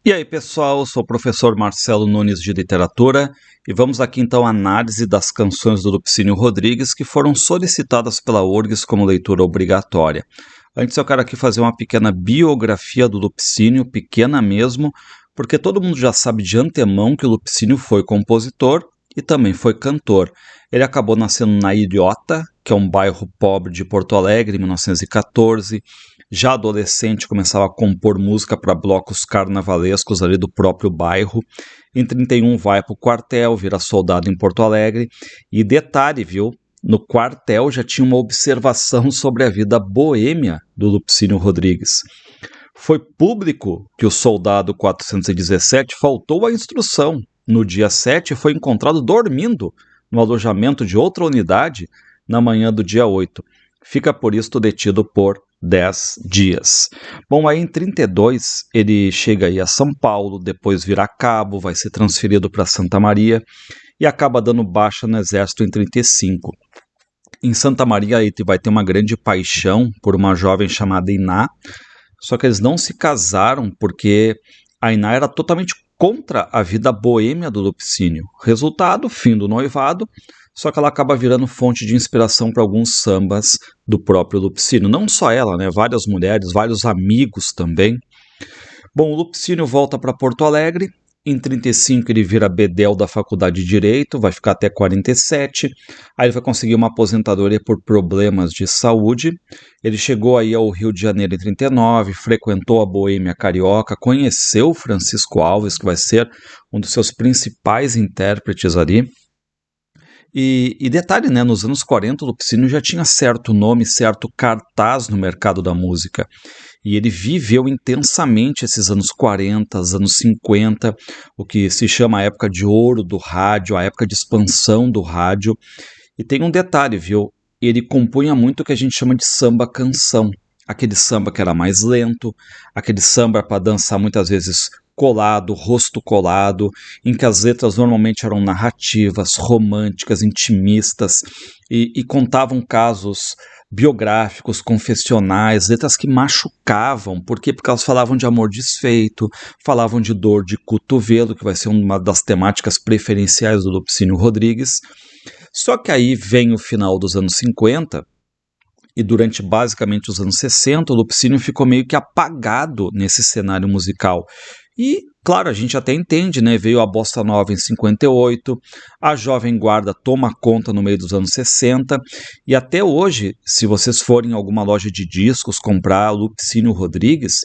E aí, pessoal, eu sou o professor Marcelo Nunes de Literatura e vamos aqui então à análise das canções do Lupicínio Rodrigues que foram solicitadas pela URGS como leitura obrigatória. Antes eu quero aqui fazer uma pequena biografia do Lupicínio, pequena mesmo, porque todo mundo já sabe de antemão que o Lupicínio foi compositor e também foi cantor. Ele acabou nascendo na Ilhota, que é um bairro pobre de Porto Alegre, em 1914. Já adolescente, começava a compor música para blocos carnavalescos ali do próprio bairro. Em 31 vai para o quartel, vira soldado em Porto Alegre. E detalhe, viu? No quartel já tinha uma observação sobre a vida boêmia do Lupicínio Rodrigues. Foi público que o soldado 417 faltou à instrução. No dia 7 foi encontrado dormindo no alojamento de outra unidade na manhã do dia 8. Fica por isto detido por 10 dias. Bom, aí em 32 ele chega aí a São Paulo, depois vira cabo, vai ser transferido para Santa Maria e acaba dando baixa no exército em 35. Em Santa Maria ele vai ter uma grande paixão por uma jovem chamada Iná, só que eles não se casaram porque a Iná era totalmente contra a vida boêmia do Lupicínio. Resultado, fim do noivado, só que ela acaba virando fonte de inspiração para alguns sambas do próprio Lupicínio. Não só ela, né? Várias mulheres, vários amigos também. Bom, o Lupicínio volta para Porto Alegre. Em 35 ele vira bedel da Faculdade de Direito, vai ficar até 47. Aí ele vai conseguir uma aposentadoria por problemas de saúde. Ele chegou aí ao Rio de Janeiro em 39, frequentou a Boêmia Carioca, conheceu Francisco Alves, que vai ser um dos seus principais intérpretes ali. E detalhe, né, nos anos 40 o Lupicínio já tinha certo nome, certo cartaz no mercado da música. E ele viveu intensamente esses anos 40, anos 50, o que se chama a época de ouro do rádio, a época de expansão do rádio. E tem um detalhe, viu? Ele compunha muito o que a gente chama de samba-canção. Aquele samba que era mais lento, aquele samba para dançar muitas vezes colado, rosto colado, em que as letras normalmente eram narrativas, românticas, intimistas e contavam casos biográficos, confessionais, letras que machucavam. Por quê? Porque elas falavam de amor desfeito, falavam de dor de cotovelo, que vai ser uma das temáticas preferenciais do Lupicínio Rodrigues. Só que aí vem o final dos anos 50, e durante basicamente os anos 60, o Lupicínio ficou meio que apagado nesse cenário musical. E, claro, a gente até entende, né? Veio a Bossa Nova em 58, a Jovem Guarda toma conta no meio dos anos 60, e até hoje, se vocês forem em alguma loja de discos comprar Lupicínio Rodrigues,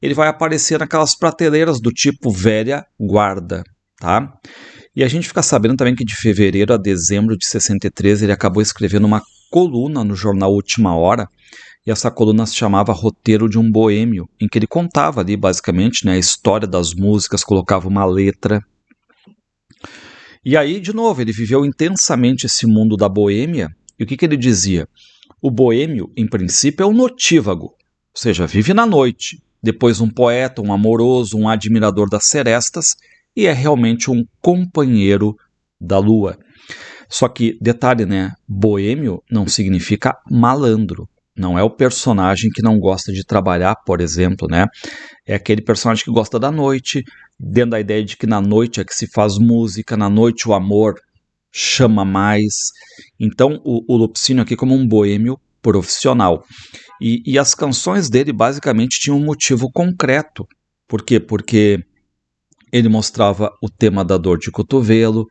ele vai aparecer naquelas prateleiras do tipo velha guarda, tá? E a gente fica sabendo também que de fevereiro a dezembro de 63 ele acabou escrevendo uma coluna no jornal Última Hora, e essa coluna se chamava Roteiro de um Boêmio, em que ele contava ali basicamente, né, a história das músicas, colocava uma letra. E aí, de novo, ele viveu intensamente esse mundo da boêmia, e o que ele dizia? O boêmio, em princípio, é um notívago, ou seja, vive na noite, depois um poeta, um amoroso, um admirador das serestas, e é realmente um companheiro da lua. Só que, detalhe, né? Boêmio não significa malandro. Não é o personagem que não gosta de trabalhar, por exemplo, né? É aquele personagem que gosta da noite, dentro da ideia de que na noite é que se faz música, na noite o amor chama mais. Então, o Lupicínio aqui como um boêmio profissional. E as canções dele basicamente tinham um motivo concreto. Por quê? Porque ele mostrava o tema da dor de cotovelo,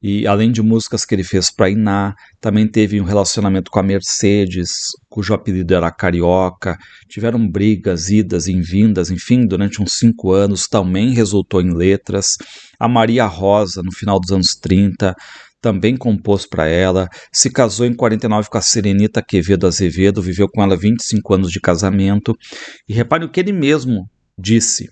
e além de músicas que ele fez para Iná, também teve um relacionamento com a Mercedes, cujo apelido era Carioca, tiveram brigas, idas e vindas, enfim, durante uns 5 anos, também resultou em letras. A Maria Rosa, no final dos anos 30, também compôs para ela, se casou em 49 com a Serenita Quevedo Azevedo, viveu com ela 25 anos de casamento, e repare o que ele mesmo disse: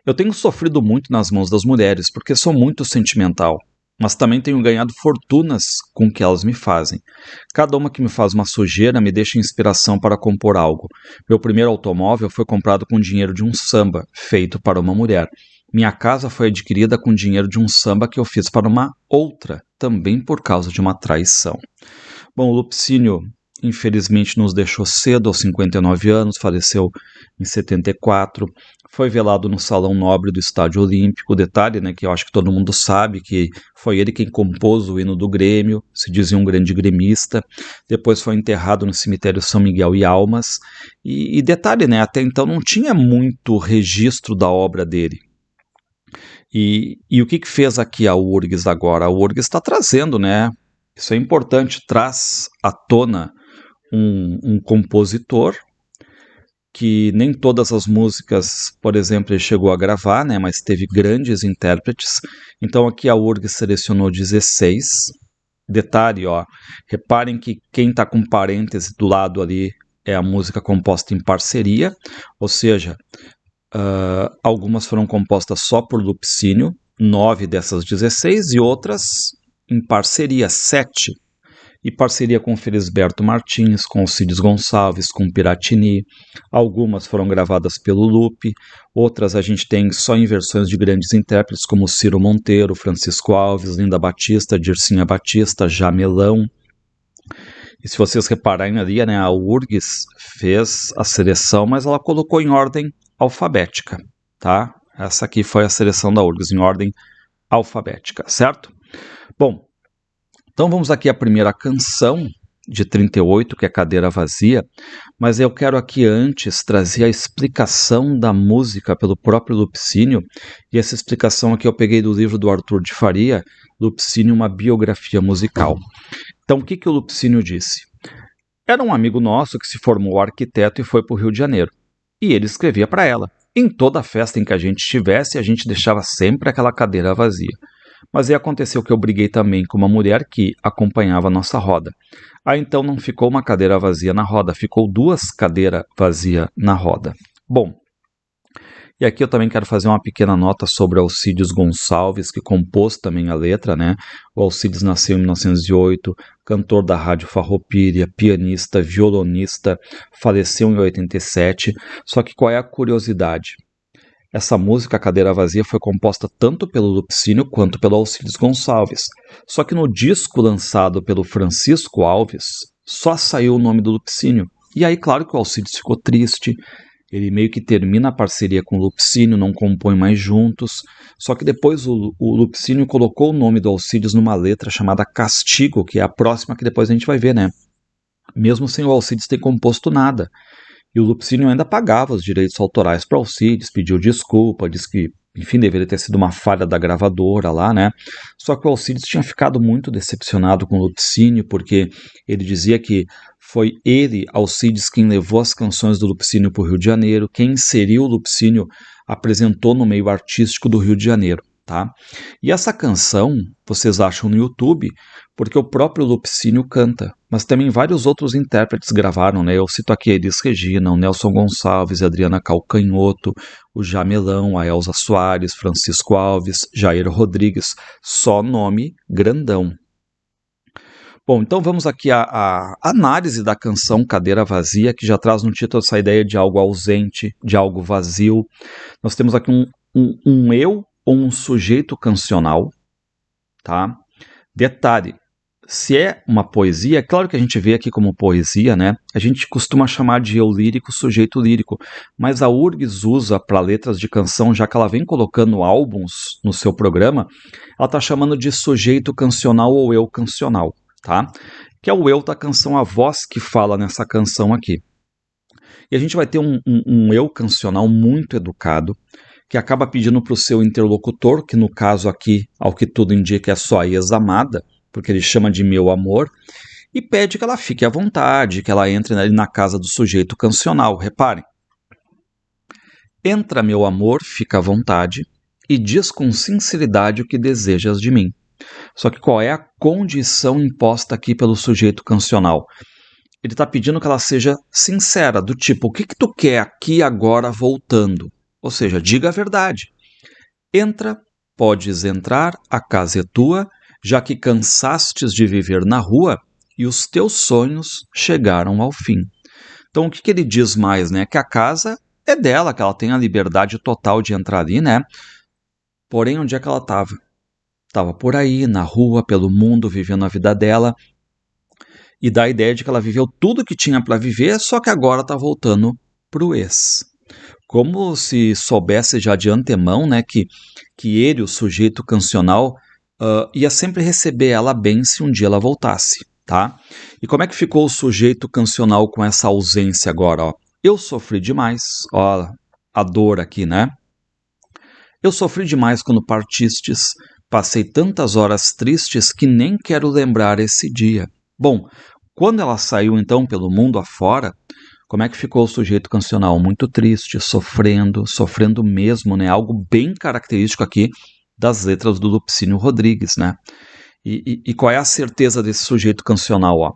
eu tenho sofrido muito nas mãos das mulheres, porque sou muito sentimental, mas também tenho ganhado fortunas com o que elas me fazem. Cada uma que me faz uma sujeira me deixa inspiração para compor algo. Meu primeiro automóvel foi comprado com dinheiro de um samba, feito para uma mulher. Minha casa foi adquirida com dinheiro de um samba que eu fiz para uma outra, também por causa de uma traição. Bom, o Lupicínio infelizmente nos deixou cedo, aos 59 anos, faleceu em 74, foi velado no Salão Nobre do Estádio Olímpico. Detalhe, né, que eu acho que todo mundo sabe que foi ele quem compôs o hino do Grêmio, se dizia um grande gremista. Depois foi enterrado no cemitério São Miguel e Almas. E detalhe, né, até então não tinha muito registro da obra dele. E o que fez aqui a URGS agora? A URGS está trazendo, né? Isso é importante, traz à tona um compositor que nem todas as músicas, por exemplo, ele chegou a gravar, né? Mas teve grandes intérpretes. Então aqui a URGS selecionou 16. Detalhe, ó, reparem que quem está com parêntese do lado ali é a música composta em parceria, ou seja, algumas foram compostas só por Lupicínio, 9 dessas 16, e outras em parceria, 7. E parceria com Felisberto Martins, com Alcides Gonçalves, com Piratini. Algumas foram gravadas pelo Lupe, outras a gente tem só em versões de grandes intérpretes, como Ciro Monteiro, Francisco Alves, Linda Batista, Dircinha Batista, Jamelão. E se vocês repararem ali, né, a URGS fez a seleção, mas ela colocou em ordem alfabética, tá? Essa aqui foi a seleção da URGS, em ordem alfabética, certo? Bom, então vamos aqui à primeira canção de 38, que é Cadeira Vazia, mas eu quero aqui antes trazer a explicação da música pelo próprio Lupicínio, e essa explicação aqui eu peguei do livro do Arthur de Faria, Lupicínio, uma biografia musical. Então, o que o Lupicínio disse? Era um amigo nosso que se formou arquiteto e foi para o Rio de Janeiro. E ele escrevia para ela. Em toda festa em que a gente estivesse, a gente deixava sempre aquela cadeira vazia. Mas aí aconteceu que eu briguei também com uma mulher que acompanhava a nossa roda. Aí então não ficou uma cadeira vazia na roda, ficou 2 cadeiras vazias na roda. Bom, e aqui eu também quero fazer uma pequena nota sobre Alcides Gonçalves, que compôs também a letra, né? O Alcides nasceu em 1908, cantor da Rádio Farroupilha, pianista, violonista, faleceu em 87. Só que qual é a curiosidade? Essa música, Cadeira Vazia, foi composta tanto pelo Lupicínio quanto pelo Alcides Gonçalves. Só que no disco lançado pelo Francisco Alves, só saiu o nome do Lupicínio. E aí, claro que o Alcides ficou triste, ele meio que termina a parceria com o Lupicínio, não compõe mais juntos. Só que depois o Lupicínio colocou o nome do Alcides numa letra chamada Castigo, que é a próxima que depois a gente vai ver, né? Mesmo sem o Alcides ter composto nada. E o Lupicínio ainda pagava os direitos autorais para o Alcides, pediu desculpa, disse que, enfim, deveria ter sido uma falha da gravadora lá, né? Só que o Alcides tinha ficado muito decepcionado com o Lupicínio, porque ele dizia que foi ele, Alcides, quem levou as canções do Lupicínio para o Rio de Janeiro, quem inseriu o Lupicínio, apresentou no meio artístico do Rio de Janeiro, tá? E essa canção vocês acham no YouTube, porque o próprio Lupicínio canta, mas também vários outros intérpretes gravaram, né? Eu cito aqui a Elis Regina, o Nelson Gonçalves, a Adriana Calcanhoto, o Jamelão, a Elza Soares, Francisco Alves, Jair Rodrigues, só nome grandão. Bom, então vamos aqui à análise da canção Cadeira Vazia, que já traz no título essa ideia de algo ausente, de algo vazio. Nós temos aqui um eu ou um sujeito cancional, tá? Detalhe, se é uma poesia, é claro que a gente vê aqui como poesia, né? A gente costuma chamar de eu lírico, sujeito lírico, mas a URGS usa para letras de canção, já que ela vem colocando álbuns no seu programa, ela está chamando de sujeito cancional ou eu cancional, tá? Que é o eu da canção, a voz que fala nessa canção aqui. E a gente vai ter um eu cancional muito educado, que acaba pedindo para o seu interlocutor, que no caso aqui, ao que tudo indica, é só a ex-amada, porque ele chama de meu amor, e pede que ela fique à vontade, que ela entre ali na casa do sujeito cancional. Reparem. Entra, meu amor, fica à vontade, e diz com sinceridade o que desejas de mim. Só que qual é a condição imposta aqui pelo sujeito cancional? Ele está pedindo que ela seja sincera, do tipo, o que tu quer aqui agora voltando? Ou seja, diga a verdade. Entra, podes entrar, a casa é tua, já que cansastes de viver na rua e os teus sonhos chegaram ao fim. Então, o que ele diz mais, né? Que a casa é dela, que ela tem a liberdade total de entrar ali, né? Porém, onde é que ela estava? Estava por aí, na rua, pelo mundo, vivendo a vida dela, e dá a ideia de que ela viveu tudo que tinha para viver, só que agora está voltando para o ex. como se soubesse já de antemão, né, que ele, o sujeito cancional, ia sempre receber ela bem se um dia ela voltasse, tá? E como é que ficou o sujeito cancional com essa ausência agora, ó? Eu sofri demais, ó, a dor aqui, né? Eu sofri demais quando partistes, passei tantas horas tristes que nem quero lembrar esse dia. Bom, quando ela saiu então pelo mundo afora, como é que ficou o sujeito cancional? Muito triste, sofrendo mesmo, né? Algo bem característico aqui das letras do Lupicínio Rodrigues, né? E qual é a certeza desse sujeito cancional, ó?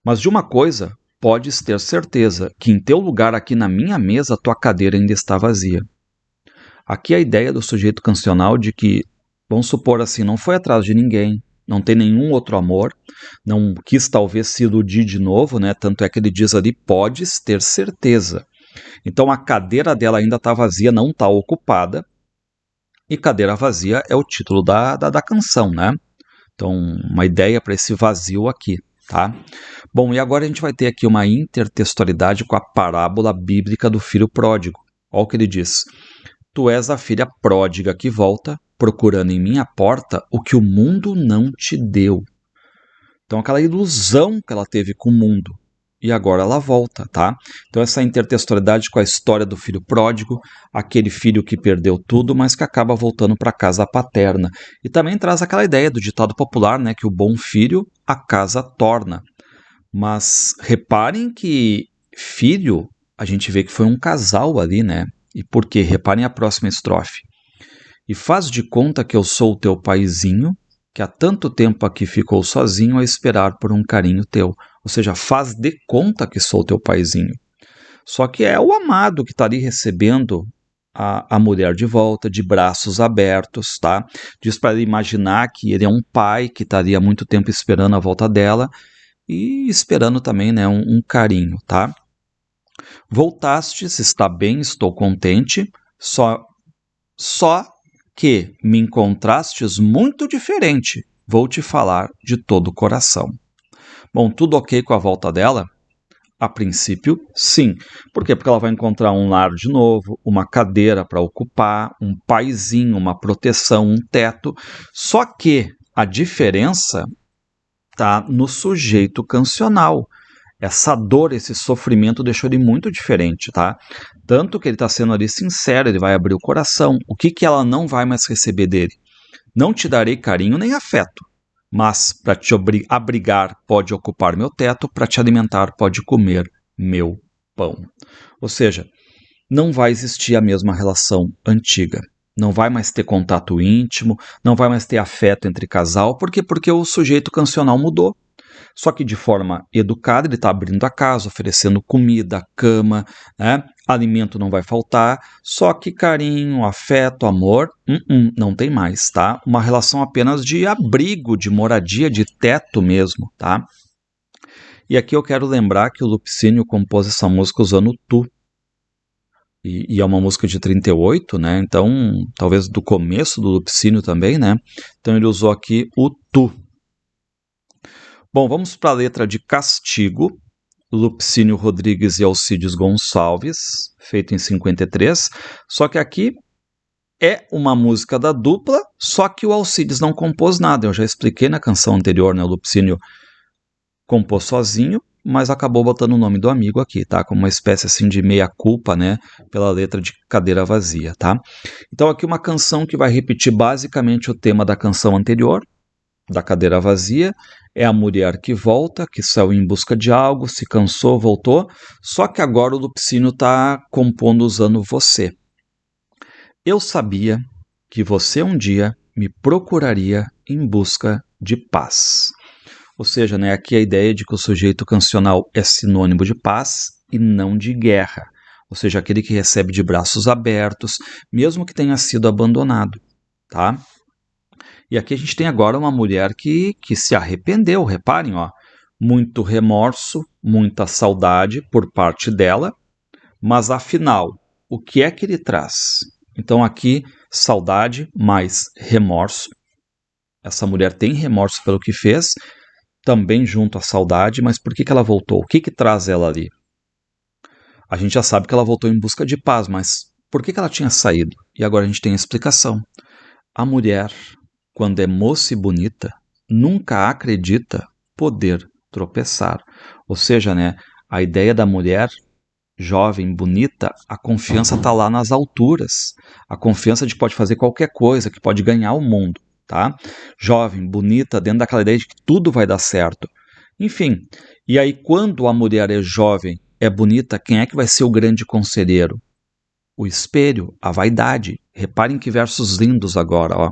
Mas de uma coisa podes ter certeza, que em teu lugar aqui na minha mesa tua cadeira ainda está vazia. Aqui a ideia do sujeito cancional de que, vamos supor assim, não foi atrás de ninguém, não tem nenhum outro amor, não quis talvez se iludir de novo, né? Tanto é que ele diz ali, podes ter certeza. Então a cadeira dela ainda está vazia, não está ocupada, e cadeira vazia é o título da canção, né? Então, uma ideia para esse vazio aqui, tá? Bom, e agora a gente vai ter aqui uma intertextualidade com a parábola bíblica do filho pródigo. Olha o que ele diz. Tu és a filha pródiga que volta, procurando em minha porta o que o mundo não te deu. Então, aquela ilusão que ela teve com o mundo. E agora ela volta, tá? Então, essa intertextualidade com a história do filho pródigo, aquele filho que perdeu tudo, mas que acaba voltando para a casa paterna. E também traz aquela ideia do ditado popular, né? Que o bom filho a casa torna. Mas reparem que filho, a gente vê que foi um casal ali, né? E por quê? Reparem a próxima estrofe. E faz de conta que eu sou o teu paizinho, que há tanto tempo aqui ficou sozinho a esperar por um carinho teu. Ou seja, faz de conta que sou teu paizinho. Só que é o amado que está ali recebendo a mulher de volta, de braços abertos, tá? Diz para ele imaginar que ele é um pai que estaria há muito tempo esperando a volta dela e esperando também, né, um carinho, tá? Voltastes, está bem, estou contente, só que me encontrastes muito diferente. Vou te falar de todo o coração. Bom, tudo ok com a volta dela? A princípio, sim. Por quê? Porque ela vai encontrar um lar de novo, uma cadeira para ocupar, um paizinho, uma proteção, um teto. Só que a diferença está no sujeito cancional. Essa dor, esse sofrimento deixou ele muito diferente, tá? Tanto que ele está sendo ali sincero, ele vai abrir o coração. O que ela não vai mais receber dele? Não te darei carinho nem afeto, mas para te abrigar pode ocupar meu teto, para te alimentar pode comer meu pão. Ou seja, não vai existir a mesma relação antiga. Não vai mais ter contato íntimo, não vai mais ter afeto entre casal. Por quê? Porque o sujeito cancional mudou. Só que de forma educada, ele está abrindo a casa, oferecendo comida, cama, né? Alimento não vai faltar, só que carinho, afeto, amor, não tem mais, tá? Uma relação apenas de abrigo, de moradia, de teto mesmo, tá? E aqui eu quero lembrar que o Lupicínio compôs essa música usando o tu. E é uma música de 38, né? Então, talvez do começo do Lupicínio também, né? Então ele usou aqui o tu. Bom, vamos para a letra de Castigo, Lupicínio Rodrigues e Alcides Gonçalves, feito em 53. Só que aqui é uma música da dupla, só que o Alcides não compôs nada. Eu já expliquei na canção anterior, né? O Lupicínio compôs sozinho, mas acabou botando o nome do amigo aqui, tá? Como uma espécie assim de meia-culpa, né? Pela letra de Cadeira Vazia, tá? Então aqui uma canção que vai repetir basicamente o tema da canção anterior, da Cadeira Vazia, é a mulher que volta, que saiu em busca de algo, se cansou, voltou, só que agora o Lupicínio está compondo usando você. Eu sabia que você um dia me procuraria em busca de paz. Ou seja, né, aqui a ideia de que o sujeito cancional é sinônimo de paz e não de guerra. Ou seja, aquele que recebe de braços abertos, mesmo que tenha sido abandonado, tá? E aqui a gente tem agora uma mulher que se arrependeu, reparem, ó, muito remorso, muita saudade por parte dela, mas afinal, o que é que ele traz? Então aqui, saudade mais remorso. Essa mulher tem remorso pelo que fez, também junto à saudade, mas por que ela voltou? O que traz ela ali? A gente já sabe que ela voltou em busca de paz, mas por que ela tinha saído? E agora a gente tem a explicação. A mulher, quando é moça e bonita, nunca acredita poder tropeçar. Ou seja, né, a ideia da mulher jovem, bonita, a confiança está lá nas alturas. A confiança de que pode fazer qualquer coisa, que pode ganhar o mundo, tá? Jovem, bonita, dentro daquela ideia de que tudo vai dar certo. Enfim, e aí quando a mulher é jovem, é bonita, quem é que vai ser o grande conselheiro? O espelho, a vaidade. Reparem que versos lindos agora, ó.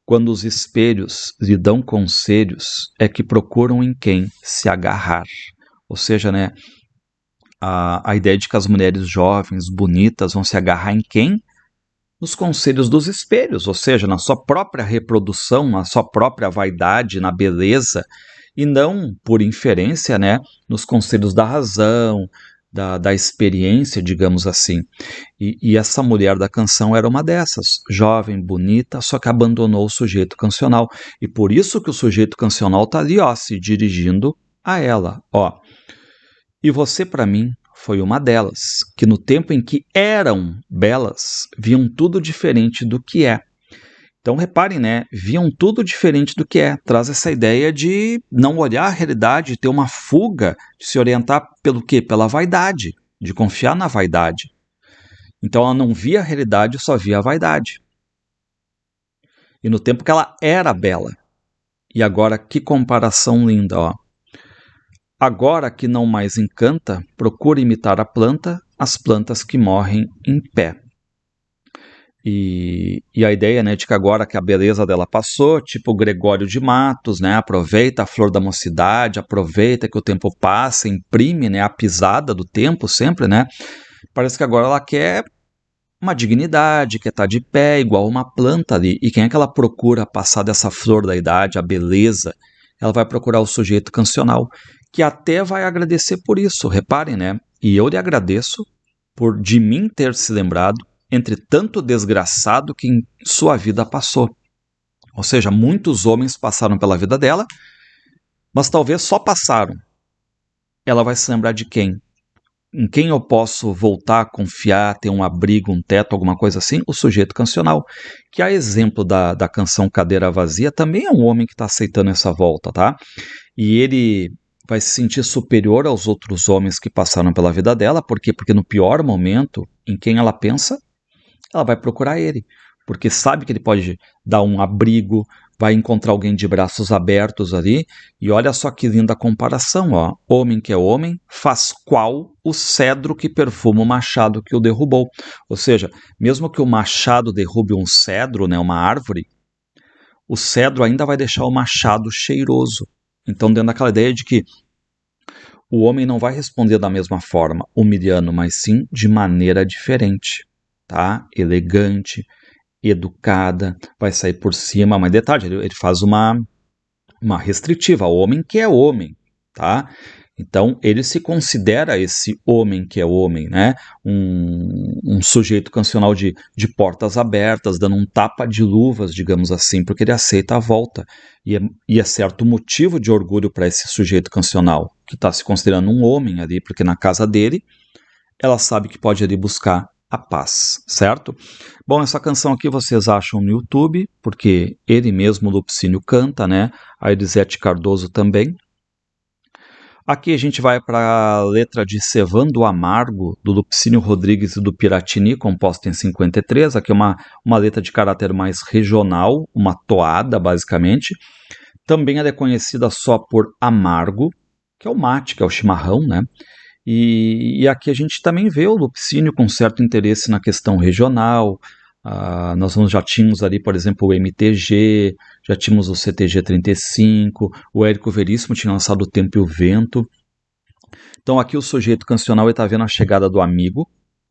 Quando os espelhos lhe dão conselhos, é que procuram em quem se agarrar. Ou seja, né, a ideia de que as mulheres jovens, bonitas, vão se agarrar em quem? Nos conselhos dos espelhos, ou seja, na sua própria reprodução, na sua própria vaidade, na beleza, e não, por inferência, né, nos conselhos da razão, da experiência, digamos assim. E essa mulher da canção era uma dessas, jovem, bonita, só que abandonou o sujeito cancional. E por isso que o sujeito cancional está ali, ó, se dirigindo a ela. Ó. E você, para mim, foi uma delas, que no tempo em que eram belas, viam tudo diferente do que é. Então reparem, né? Viam tudo diferente do que é. Traz essa ideia de não olhar a realidade, ter uma fuga, de se orientar pelo quê? Pela vaidade, de confiar na vaidade. Então ela não via a realidade, só via a vaidade. E no tempo que ela era bela. E agora, que comparação linda, ó. Agora que não mais encanta, procura imitar a planta, as plantas que morrem em pé. E a ideia, né, de que agora que a beleza dela passou, tipo Gregório de Matos, né, aproveita a flor da mocidade, aproveita que o tempo passa, imprime, né, a pisada do tempo sempre, né, parece que agora ela quer uma dignidade, quer estar de pé, igual uma planta ali. E quem é que ela procura passar dessa flor da idade, a beleza? Ela vai procurar o sujeito cancional, que até vai agradecer por isso, reparem, né, e eu lhe agradeço por de mim ter se lembrado entre tanto desgraçado que em sua vida passou. Ou seja, muitos homens passaram pela vida dela, mas talvez só passaram. Ela vai se lembrar de quem? Em quem eu posso voltar a confiar, ter um abrigo, um teto, alguma coisa assim? O sujeito cancional, que a exemplo da canção Cadeira Vazia, também é um homem que está aceitando essa volta, tá? E ele vai se sentir superior aos outros homens que passaram pela vida dela, por quê? Porque no pior momento, em quem ela pensa, ela vai procurar ele, porque sabe que ele pode dar um abrigo, vai encontrar alguém de braços abertos ali, e olha só que linda comparação, ó. Homem que é homem, faz qual o cedro que perfuma o machado que o derrubou. Ou seja, mesmo que o machado derrube um cedro, né, uma árvore, o cedro ainda vai deixar o machado cheiroso. Então, dentro daquela ideia de que o homem não vai responder da mesma forma, humilhando, mas sim de maneira diferente, tá? Elegante, educada, vai sair por cima, mas detalhe, ele faz uma restritiva, o homem que é homem, tá? Então, ele se considera esse homem que é homem, né? Um sujeito cancional de portas abertas, dando um tapa de luvas, digamos assim, porque ele aceita a volta. E é certo motivo de orgulho para esse sujeito cancional, que está se considerando um homem ali, porque na casa dele, ela sabe que pode ali buscar a paz, certo? Bom, essa canção aqui vocês acham no YouTube, porque ele mesmo, Lupicínio, canta, né? A Elisete Cardoso também. Aqui a gente vai para a letra de Cevando Amargo, do Lupicínio Rodrigues e do Piratini, composta em 53. Aqui é uma letra de caráter mais regional, uma toada, basicamente. Também ela é conhecida só por Amargo, que é o mate, que é o chimarrão, né? E aqui a gente também vê o Lupicínio com certo interesse na questão regional. Nós já tínhamos ali, por exemplo, o MTG, já tínhamos o CTG 35, o Érico Veríssimo tinha lançado O Tempo e o Vento. Então aqui o sujeito cancional está vendo a chegada do amigo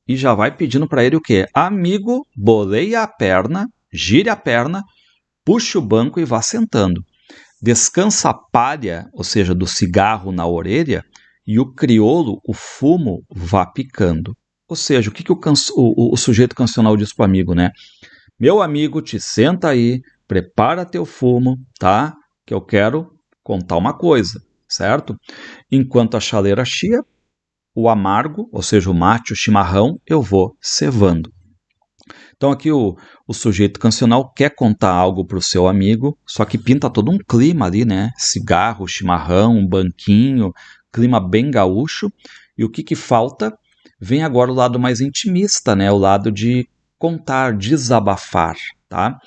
e já vai pedindo para ele o quê? Amigo, boleia a perna, gire a perna, puxe o banco e vá sentando. Descansa a palha, ou seja, do cigarro na orelha, e o crioulo, o fumo, vá picando. Ou seja, o que o sujeito cancional diz para o amigo, né? Meu amigo, te senta aí, prepara teu fumo, tá? Que eu quero contar uma coisa, certo? Enquanto a chaleira chia, o amargo, ou seja, o mate, o chimarrão, eu vou cevando. Então aqui o sujeito cancional quer contar algo para o seu amigo, só que pinta todo um clima ali, né? Cigarro, chimarrão, um banquinho, clima bem gaúcho. E o que falta? Vem agora o lado mais intimista, né? O lado de contar, desabafar, tá?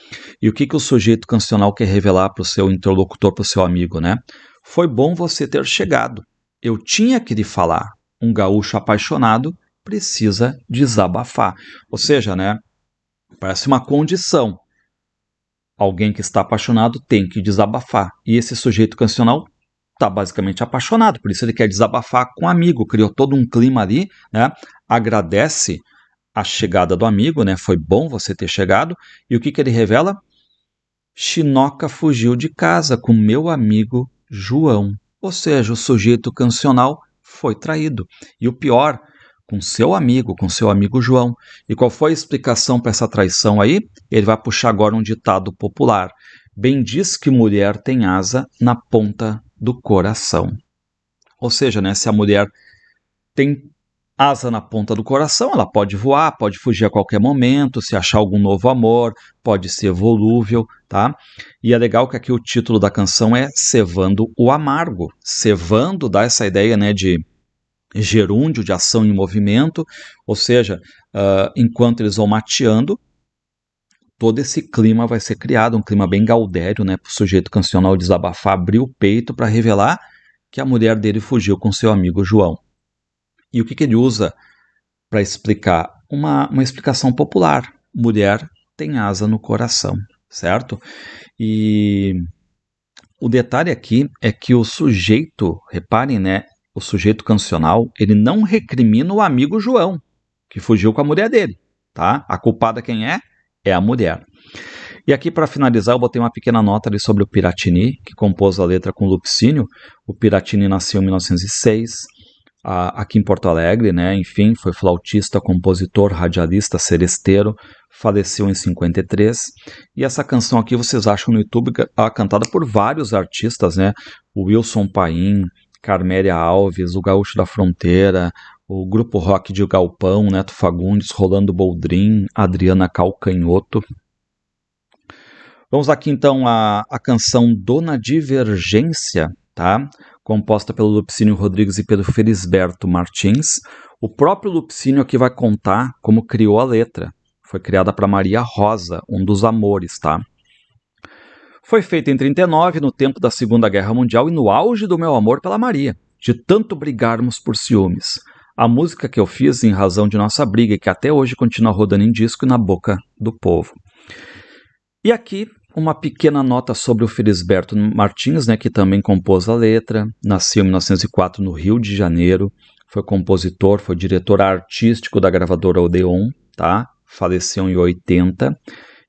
E o que o sujeito cancional quer revelar para o seu interlocutor, para o seu amigo, né? Foi bom você ter chegado. Eu tinha que lhe falar. Um gaúcho apaixonado precisa desabafar. Ou seja, né? Parece uma condição. Alguém que está apaixonado tem que desabafar. E esse sujeito cancional está basicamente apaixonado, por isso ele quer desabafar com um amigo. Criou todo um clima ali, né? Agradece a chegada do amigo, né? Foi bom você ter chegado. E o que ele revela? Chinoca fugiu de casa com meu amigo João. Ou seja, o sujeito cancional foi traído. E o pior, com seu amigo João. E qual foi a explicação para essa traição aí? Ele vai puxar agora um ditado popular. Bem diz que mulher tem asa na ponta do coração. Ou seja, né, se a mulher tem asa na ponta do coração, ela pode voar, pode fugir a qualquer momento, se achar algum novo amor, pode ser volúvel, tá? E é legal que aqui o título da canção é Cevando o Amargo. Cevando dá essa ideia, né, de gerúndio, de ação em movimento, ou seja, enquanto eles vão mateando, todo esse clima vai ser criado, um clima bem gaudério, né, para o sujeito cancional desabafar, abrir o peito para revelar que a mulher dele fugiu com seu amigo João. E o que ele usa para explicar? Uma explicação popular. Mulher tem asa no coração, certo? E o detalhe aqui é que o sujeito, reparem, né? O sujeito cancional, ele não recrimina o amigo João, que fugiu com a mulher dele, tá? A culpada quem é? É a mulher. E aqui, para finalizar, eu botei uma pequena nota ali sobre o Piratini, que compôs a letra com Lupicínio. O Piratini nasceu em 1906, aqui em Porto Alegre, né? Enfim, foi flautista, compositor, radialista, seresteiro, faleceu em 53. E essa canção aqui vocês acham no YouTube, cantada por vários artistas, né? O Wilson Paim, Carmélia Alves, o Gaúcho da Fronteira, o grupo rock de Galpão, Neto Fagundes, Rolando Boldrin, Adriana Calcanhoto. Vamos aqui então a canção Dona Divergência, tá? Composta pelo Lupicínio Rodrigues e pelo Felisberto Martins. O próprio Lupicínio aqui vai contar como criou a letra. Foi criada para Maria Rosa, um dos amores, tá? Foi feita em 39, no tempo da Segunda Guerra Mundial e no auge do meu amor pela Maria, de tanto brigarmos por ciúmes. A música que eu fiz em razão de nossa briga e que até hoje continua rodando em disco e na boca do povo. E aqui uma pequena nota sobre o Felisberto Martins, né, que também compôs a letra, nasceu em 1904 no Rio de Janeiro, foi compositor, foi diretor artístico da gravadora Odeon, tá? Faleceu em 80.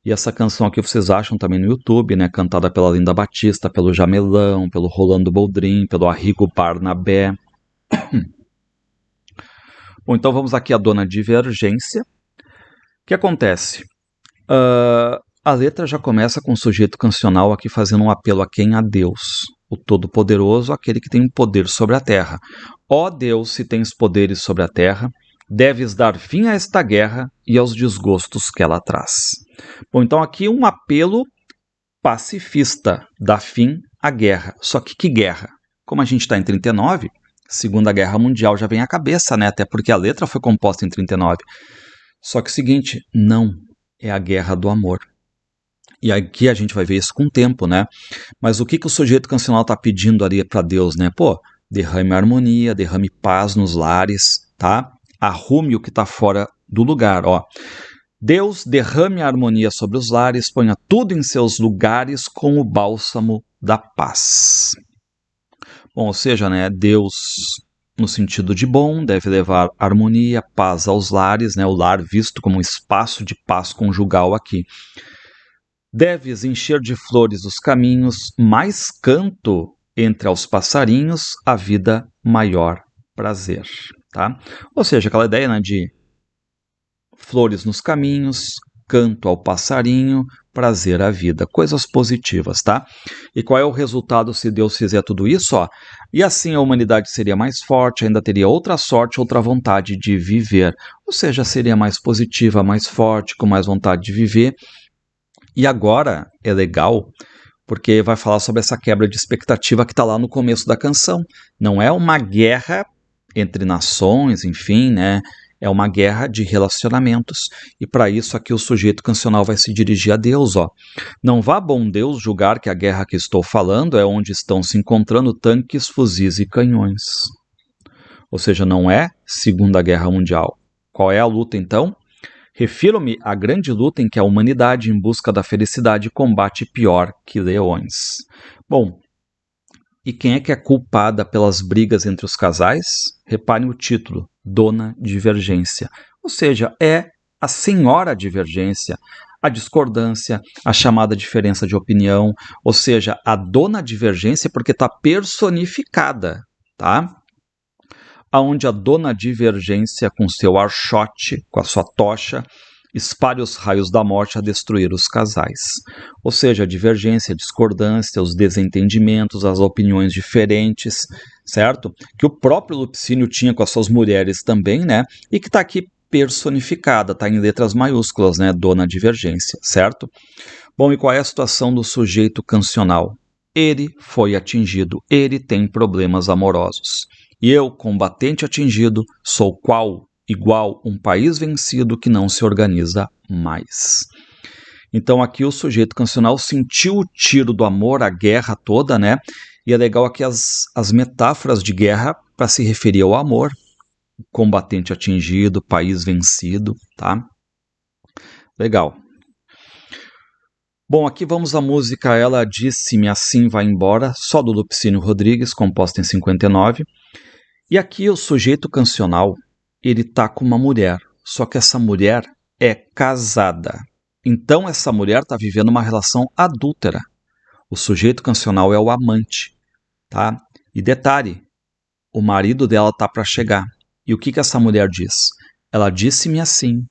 E essa canção aqui vocês acham também no YouTube, né, cantada pela Linda Batista, pelo Jamelão, pelo Rolando Boldrin, pelo Arrigo Barnabé. Bom, então vamos aqui à Dona Divergência. O que acontece? A letra já começa com o sujeito cancional aqui fazendo um apelo a quem? A Deus, o Todo-Poderoso, aquele que tem um poder sobre a terra. Ó Deus, se tens poderes sobre a terra, deves dar fim a esta guerra e aos desgostos que ela traz. Bom, então aqui um apelo pacifista, dá fim à guerra. Só que guerra? Como a gente está em 39, Segunda Guerra Mundial já vem à cabeça, né? Até porque a letra foi composta em 39. Só que o seguinte, não é a guerra do amor. E aqui a gente vai ver isso com o tempo, né? Mas o que o sujeito cancional está pedindo ali para Deus, né? Pô, derrame harmonia, derrame paz nos lares, tá? Arrume o que está fora do lugar, ó. Deus, derrame a harmonia sobre os lares, ponha tudo em seus lugares com o bálsamo da paz. Bom, ou seja, né, Deus, no sentido de bom, deve levar harmonia, paz aos lares, né, o lar visto como um espaço de paz conjugal aqui. Deves encher de flores os caminhos, mais canto entre aos passarinhos, a vida maior prazer, tá? Ou seja, aquela ideia, né, de flores nos caminhos, canto ao passarinho, prazer à vida. Coisas positivas, tá? E qual é o resultado se Deus fizer tudo isso? Ó? E assim a humanidade seria mais forte, ainda teria outra sorte, outra vontade de viver. Ou seja, seria mais positiva, mais forte, com mais vontade de viver. E agora é legal, porque vai falar sobre essa quebra de expectativa que está lá no começo da canção. Não é uma guerra entre nações, enfim, né? É uma guerra de relacionamentos. E para isso aqui o sujeito cancional vai se dirigir a Deus, ó. Não vá, bom Deus, julgar que a guerra que estou falando é onde estão se encontrando tanques, fuzis e canhões. Ou seja, não é Segunda Guerra Mundial. Qual é a luta, então? Refiro-me à grande luta em que a humanidade, em busca da felicidade, combate pior que leões. Bom, e quem é que é culpada pelas brigas entre os casais? Reparem o título, Dona Divergência. Ou seja, é a senhora divergência, a discordância, a chamada diferença de opinião, ou seja, a dona divergência porque está personificada, tá? Onde a dona divergência, com seu archote, com a sua tocha, espalha os raios da morte a destruir os casais. Ou seja, a divergência, a discordância, os desentendimentos, as opiniões diferentes, certo? Que o próprio Lupicínio tinha com as suas mulheres também, né? E que está aqui personificada, está em letras maiúsculas, né? Dona divergência, certo? Bom, e qual é a situação do sujeito cancional? Ele foi atingido, ele tem problemas amorosos. E eu, combatente atingido, sou qual? Igual um país vencido que não se organiza mais. Então aqui o sujeito cancional sentiu o tiro do amor, a guerra toda, né? E é legal aqui as metáforas de guerra para se referir ao amor. Combatente atingido, país vencido, tá? Legal. Bom, aqui vamos à música Ela Disse-me Assim Vai Embora, só do Lupicínio Rodrigues, composta em 59. E aqui o sujeito cancional, ele tá com uma mulher, só que essa mulher é casada. Então essa mulher está vivendo uma relação adúltera. O sujeito cancional é o amante, tá? E detalhe, o marido dela tá para chegar. E o que essa mulher diz? Ela disse-me assim,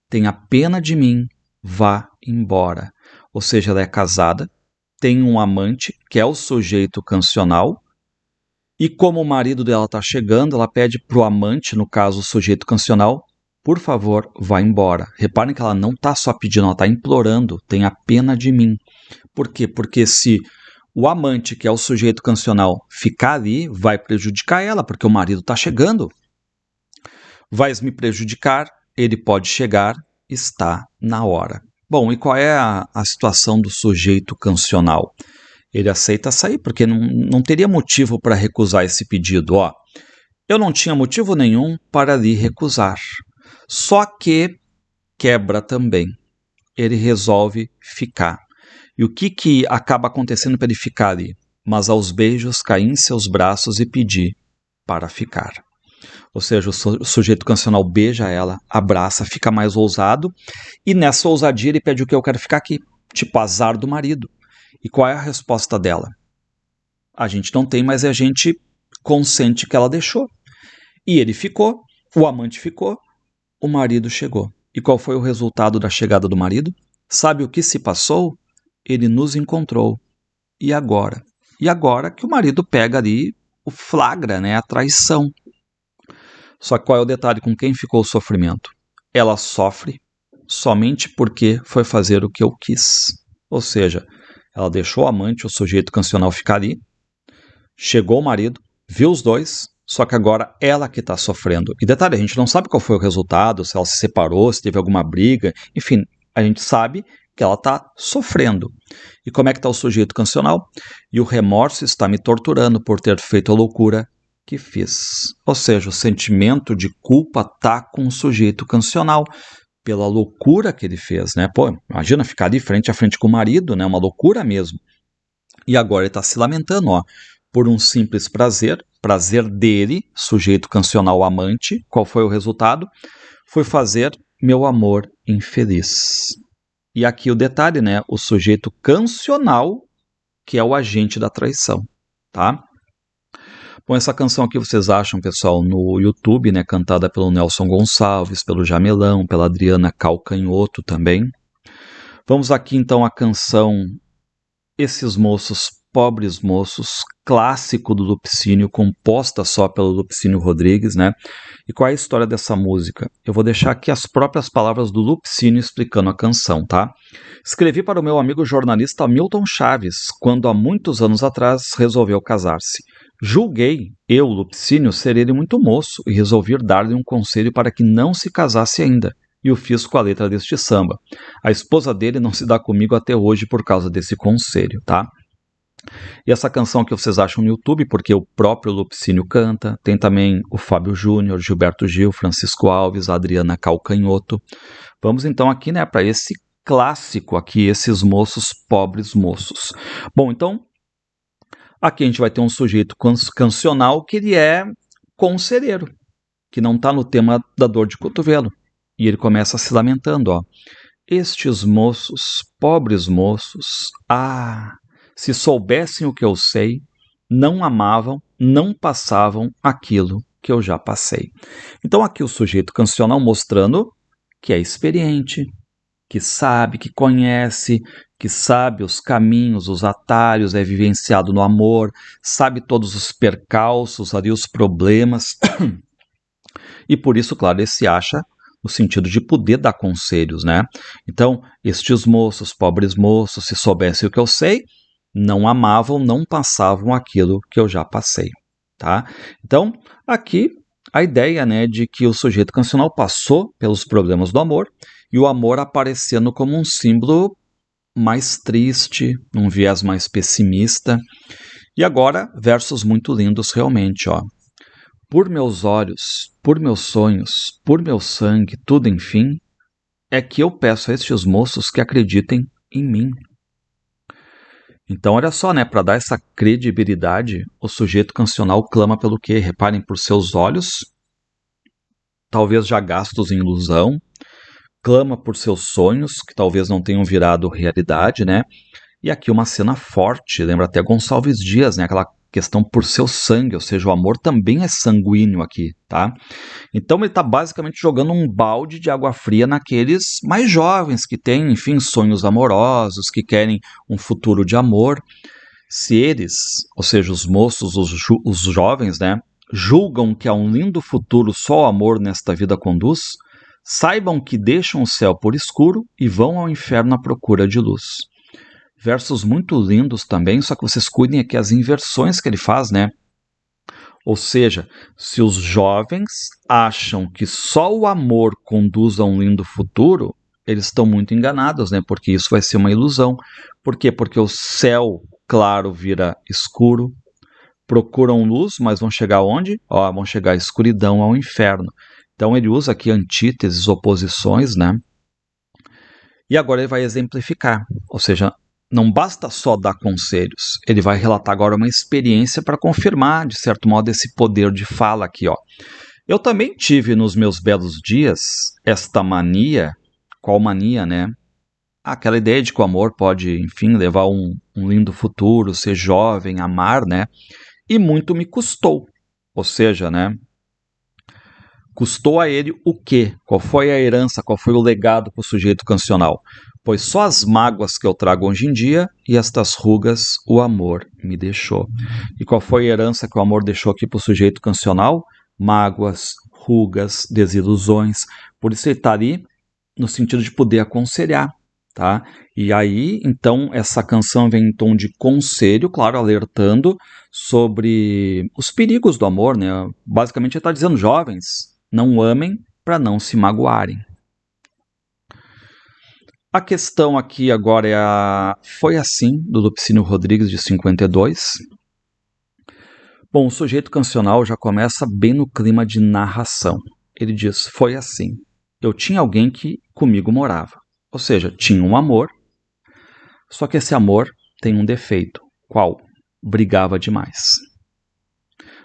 tenha pena de mim, vá embora. Ou seja, ela é casada, tem um amante, que é o sujeito cancional, e como o marido dela está chegando, ela pede para o amante, no caso o sujeito cancional, por favor, vá embora. Reparem que ela não está só pedindo, ela está implorando, tenha pena de mim. Por quê? Porque se o amante, que é o sujeito cancional, ficar ali, vai prejudicar ela, porque o marido está chegando. Vais me prejudicar, ele pode chegar, está na hora. Bom, e qual é a situação do sujeito cancional? Ele aceita sair, porque não teria motivo para recusar esse pedido. Ó, eu não tinha motivo nenhum para lhe recusar. Só que quebra também. Ele resolve ficar. E o que acaba acontecendo para ele ficar ali? Mas aos beijos caí em seus braços e pedi para ficar. Ou seja, o sujeito cancional beija ela, abraça, fica mais ousado, e nessa ousadia ele pede o que? Eu quero ficar aqui, tipo azar do marido. E qual é a resposta dela? A gente não tem, mas a gente consente que ela deixou. E ele ficou, o amante ficou, o marido chegou. E qual foi o resultado da chegada do marido? Sabe o que se passou? Ele nos encontrou. E agora? E agora que o marido pega ali, o flagra, né, a traição. Só que qual é o detalhe com quem ficou o sofrimento? Ela sofre somente porque foi fazer o que eu quis. Ou seja, ela deixou o amante, o sujeito cancional, ficar ali, chegou o marido, viu os dois, só que agora ela que está sofrendo. E detalhe, a gente não sabe qual foi o resultado, se ela se separou, se teve alguma briga, enfim, a gente sabe que ela está sofrendo. E como é que está o sujeito cancional? E o remorso está me torturando por ter feito a loucura que fiz. Ou seja, o sentimento de culpa está com o sujeito cancional pela loucura que ele fez, né? Pô, imagina ficar ali frente a frente com o marido, né? Uma loucura mesmo. E agora ele está se lamentando, ó, por um simples prazer, prazer dele, sujeito cancional amante. Qual foi o resultado? Foi fazer meu amor infeliz. E aqui o detalhe, né? O sujeito cancional, que é o agente da traição, tá? Bom, essa canção aqui vocês acham, pessoal, no YouTube, né? Cantada pelo Nelson Gonçalves, pelo Jamelão, pela Adriana Calcanhoto também, Vamos aqui então à canção Esses Moços, Pobres Moços, clássico do Lupicínio, composta só pelo Lupicínio Rodrigues, né? E qual é a história dessa música? Eu vou deixar aqui as próprias palavras do Lupicínio explicando a canção, tá? Escrevi para o meu amigo jornalista Milton Chaves, quando há muitos anos atrás resolveu casar-se. Julguei, eu, Lupicínio, ser ele muito moço e resolvi dar-lhe um conselho para que não se casasse ainda. E o fiz com a letra deste samba. A esposa dele não se dá comigo até hoje por causa desse conselho, tá? E essa canção que vocês acham no YouTube, porque o próprio Lupicínio canta, tem também o Fábio Júnior, Gilberto Gil, Francisco Alves, Adriana Calcanhoto. Vamos então aqui, né, para esse clássico aqui, Esses Moços, Pobres Moços. Bom, então, aqui a gente vai ter um sujeito cancional que ele é conselheiro, que não está no tema da dor de cotovelo. E ele começa se lamentando, ó. Estes moços, pobres moços, se soubessem o que eu sei, não amavam, não passavam aquilo que eu já passei. Então aqui o sujeito cancional mostrando que é experiente, que sabe, que conhece, que sabe os caminhos, os atalhos, é vivenciado no amor, sabe todos os percalços ali, os problemas. E por isso, claro, ele se acha no sentido de poder dar conselhos, né? Então, estes moços, pobres moços, se soubessem o que eu sei, não amavam, não passavam aquilo que eu já passei, tá? Então, aqui a ideia, né, de que o sujeito cancional passou pelos problemas do amor e o amor aparecendo como um símbolo mais triste, um viés mais pessimista. E agora, versos muito lindos realmente, ó. Por meus olhos, por meus sonhos, por meu sangue, tudo enfim, é que eu peço a estes moços que acreditem em mim. Então, olha só, né? Para dar essa credibilidade, o sujeito cancional clama pelo quê? Reparem, por seus olhos, talvez já gastos em ilusão, clama por seus sonhos, que talvez não tenham virado realidade, né? E aqui uma cena forte, lembra até Gonçalves Dias, né? Aquela questão por seu sangue, ou seja, o amor também é sanguíneo aqui, tá? Então ele está basicamente jogando um balde de água fria naqueles mais jovens que têm, enfim, sonhos amorosos, que querem um futuro de amor. Se eles, ou seja, os moços, os jovens, né, julgam que há um lindo futuro só o amor nesta vida conduz, saibam que deixam o céu por escuro e vão ao inferno à procura de luz. Versos muito lindos também, só que vocês cuidem aqui as inversões que ele faz, né? Ou seja, se os jovens acham que só o amor conduz a um lindo futuro, eles estão muito enganados, né? Porque isso vai ser uma ilusão. Por quê? Porque o céu claro vira escuro, procuram luz, mas vão chegar onde? Vão chegar à escuridão, ao inferno. Então ele usa aqui antíteses, oposições, né? E agora ele vai exemplificar, ou seja, não basta só dar conselhos, ele vai relatar agora uma experiência para confirmar, de certo modo, esse poder de fala aqui, ó. Eu também tive nos meus belos dias esta mania, qual mania, né? Aquela ideia de que o amor pode, enfim, levar um lindo futuro, ser jovem, amar, né? E muito me custou, ou seja, né? Custou a ele o quê? Qual foi a herança, qual foi o legado para o sujeito cancional? Pois só as mágoas que eu trago hoje em dia e estas rugas o amor me deixou. E qual foi a herança que o amor deixou aqui para o sujeito cancional? Mágoas, rugas, desilusões. Por isso ele está ali no sentido de poder aconselhar, tá? E aí, então, essa canção vem em tom de conselho, claro, alertando sobre os perigos do amor, né? Basicamente ele está dizendo, jovens, não amem para não se magoarem. A questão aqui agora é Foi Assim, do Lupicínio Rodrigues, de 52. Bom, o sujeito cancional já começa bem no clima de narração. Ele diz, foi assim. Eu tinha alguém que comigo morava. Ou seja, tinha um amor, só que esse amor tem um defeito. Qual? Brigava demais.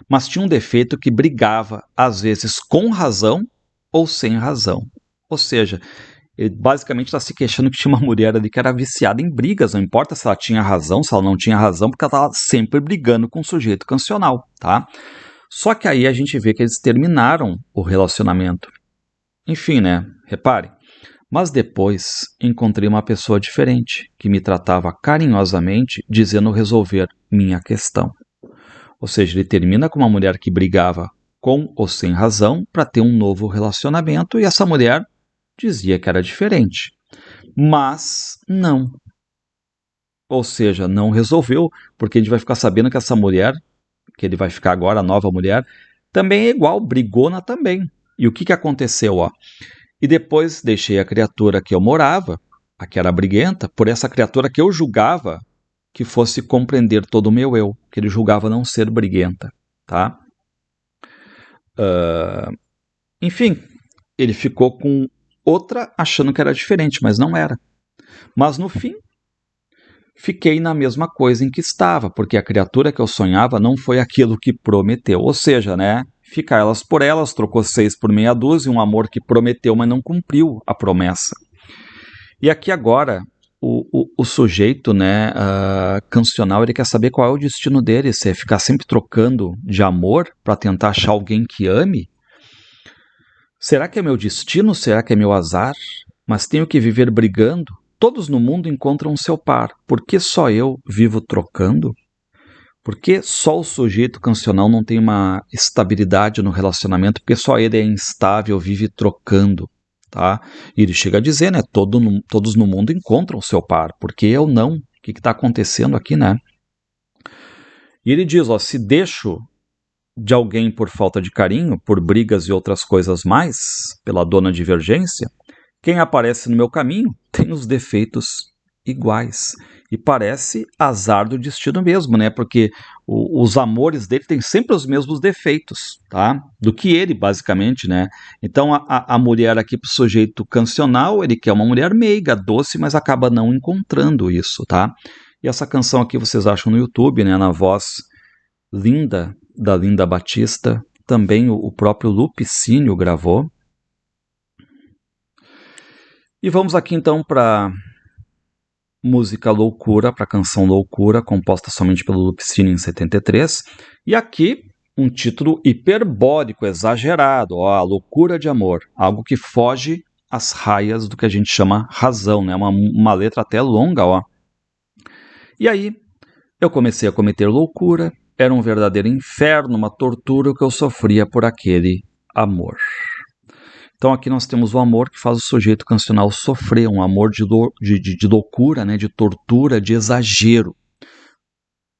Mas tinha um defeito que brigava, às vezes com razão ou sem razão. Ou seja, ele basicamente está se queixando que tinha uma mulher ali que era viciada em brigas, não importa se ela tinha razão, se ela não tinha razão, porque ela estava sempre brigando com o sujeito cancional, tá? Só que aí a gente vê que eles terminaram o relacionamento. Enfim, né? Repare. Mas depois encontrei uma pessoa diferente, que me tratava carinhosamente, dizendo resolver minha questão. Ou seja, ele termina com uma mulher que brigava com ou sem razão para ter um novo relacionamento, e essa mulher dizia que era diferente. Mas não. Ou seja, não resolveu, porque a gente vai ficar sabendo que essa mulher, que ele vai ficar agora, a nova mulher, também é igual, brigona também. E o que aconteceu? E depois deixei a criatura que eu morava, a que era briguenta, por essa criatura que eu julgava que fosse compreender todo o meu eu, que ele julgava não ser briguenta, tá? Enfim, ele ficou com outra achando que era diferente, mas não era. Mas no fim, fiquei na mesma coisa em que estava, porque a criatura que eu sonhava não foi aquilo que prometeu. Ou seja, né? Ficar elas por elas, trocou 6 por meia dúzia, um amor que prometeu, mas não cumpriu a promessa. E aqui agora, o sujeito, né, cancional, ele quer saber qual é o destino dele, se é ficar sempre trocando de amor para tentar achar alguém que ame. Será que é meu destino? Será que é meu azar? Mas tenho que viver brigando? Todos no mundo encontram seu par. Por que só eu vivo trocando? Por que só o sujeito cancional não tem uma estabilidade no relacionamento? Porque só ele é instável, vive trocando, tá? E ele chega a dizer, né? Todos no mundo encontram seu par. Por que eu não? O que está acontecendo aqui, né? E ele diz, se deixo de alguém por falta de carinho, por brigas e outras coisas mais, pela dona divergência, quem aparece no meu caminho tem os defeitos iguais. E parece azar do destino mesmo, né? Porque os amores dele têm sempre os mesmos defeitos, tá? Do que ele, basicamente, né? Então, a mulher aqui pro sujeito cancional, ele quer uma mulher meiga, doce, mas acaba não encontrando isso, tá? E essa canção aqui vocês acham no YouTube, né? Na voz linda da Linda Batista. Também o próprio Lupicínio gravou. E vamos aqui então para música Loucura, para a canção Loucura, composta somente pelo Lupicínio em 73. E aqui um título hiperbólico, exagerado, a loucura de amor, algo que foge às raias do que a gente chama razão, né? Uma letra até longa, E aí eu comecei a cometer loucura, era um verdadeiro inferno, uma tortura que eu sofria por aquele amor. Então aqui nós temos o amor que faz o sujeito cancional sofrer, um amor de loucura, né, de tortura, de exagero.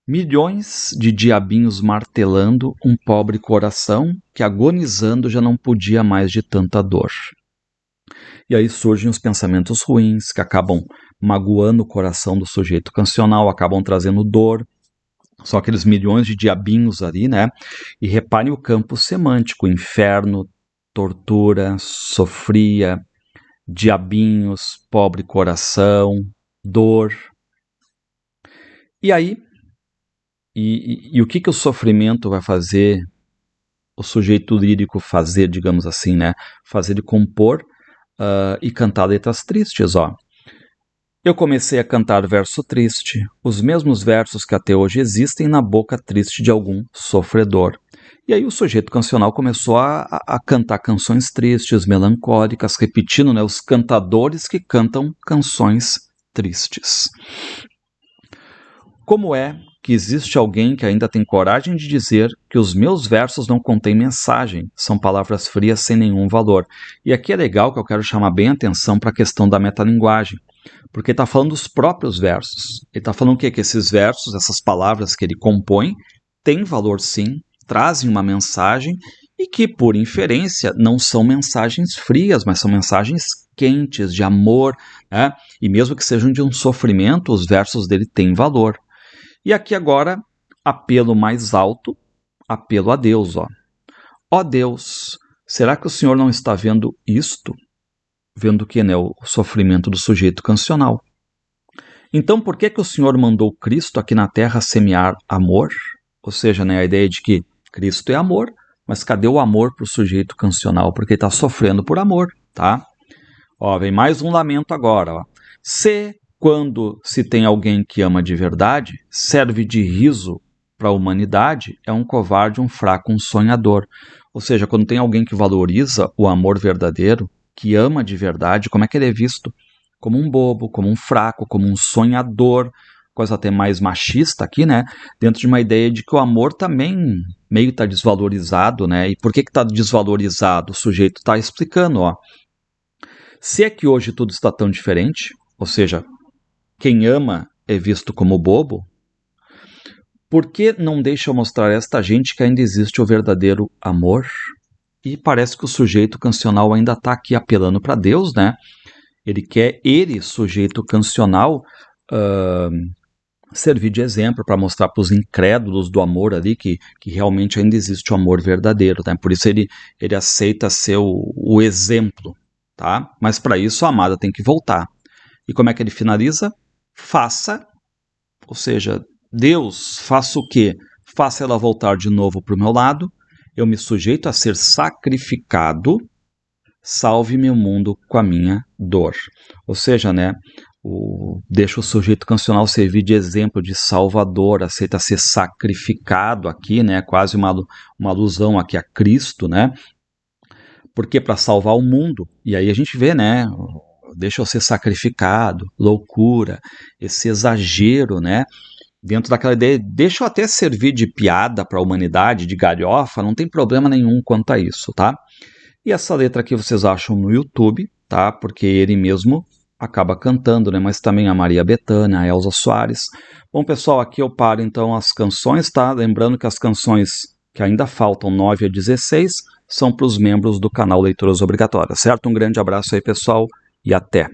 Milhões de diabinhos martelando um pobre coração que agonizando já não podia mais de tanta dor. E aí surgem os pensamentos ruins que acabam magoando o coração do sujeito cancional, acabam trazendo dor. São aqueles milhões de diabinhos ali, né? E reparem o campo semântico, inferno, tortura, sofria, diabinhos, pobre coração, dor. E aí, e o que o sofrimento vai fazer o sujeito lírico fazer, digamos assim, né? Fazer ele compor e cantar letras tristes, Eu comecei a cantar verso triste, os mesmos versos que até hoje existem na boca triste de algum sofredor. E aí o sujeito cancional começou a cantar canções tristes, melancólicas, repetindo, né, os cantadores que cantam canções tristes. Como é que existe alguém que ainda tem coragem de dizer que os meus versos não contêm mensagem, são palavras frias sem nenhum valor? E aqui é legal que eu quero chamar bem a atenção para a questão da metalinguagem, porque está falando dos próprios versos. Ele está falando o quê? Que esses versos, essas palavras que ele compõe, têm valor sim, trazem uma mensagem e que, por inferência, não são mensagens frias, mas são mensagens quentes, de amor, né? E mesmo que sejam de um sofrimento, os versos dele têm valor. E aqui agora, apelo mais alto, apelo a Deus, Ó Deus, será que o Senhor não está vendo isto? Vendo o que, né? O sofrimento do sujeito cancional. Então, por que o Senhor mandou Cristo aqui na Terra semear amor? Ou seja, né, a ideia de que Cristo é amor, mas cadê o amor para o sujeito cancional? Porque ele está sofrendo por amor, tá? Vem mais um lamento agora, quando se tem alguém que ama de verdade, serve de riso para a humanidade, é um covarde, um fraco, um sonhador. Ou seja, quando tem alguém que valoriza o amor verdadeiro, que ama de verdade, como é que ele é visto? Como um bobo, como um fraco, como um sonhador, coisa até mais machista aqui, né? Dentro de uma ideia de que o amor também meio está desvalorizado, né? E por que está desvalorizado? O sujeito está explicando, ó. Se é que hoje tudo está tão diferente, ou seja, quem ama é visto como bobo, por que não deixa mostrar a esta gente que ainda existe o verdadeiro amor? E parece que o sujeito cancional ainda está aqui apelando para Deus, né? Ele quer, sujeito cancional, servir de exemplo para mostrar para os incrédulos do amor ali que realmente ainda existe o amor verdadeiro, né? Por isso ele aceita ser o exemplo, tá? Mas para isso a amada tem que voltar. E como é que ele finaliza? Faça, ou seja, Deus, faça o quê? Faça ela voltar de novo para o meu lado, eu me sujeito a ser sacrificado, salve meu mundo com a minha dor. Ou seja, né, deixa o sujeito cancional servir de exemplo, de salvador, aceita ser sacrificado aqui, né, quase uma alusão aqui a Cristo, né, porque para salvar o mundo, e aí a gente vê, né, deixa eu ser sacrificado, loucura, esse exagero, né, dentro daquela ideia, deixa eu até servir de piada para a humanidade, de galhofa, não tem problema nenhum quanto a isso, tá? E essa letra aqui vocês acham no YouTube, tá? Porque ele mesmo acaba cantando, né? Mas também a Maria Bethânia, a Elza Soares. Bom, pessoal, aqui eu paro então as canções, tá? Lembrando que as canções que ainda faltam 9 a 16 são para os membros do canal Leituras Obrigatórias, certo? Um grande abraço aí, pessoal, e até!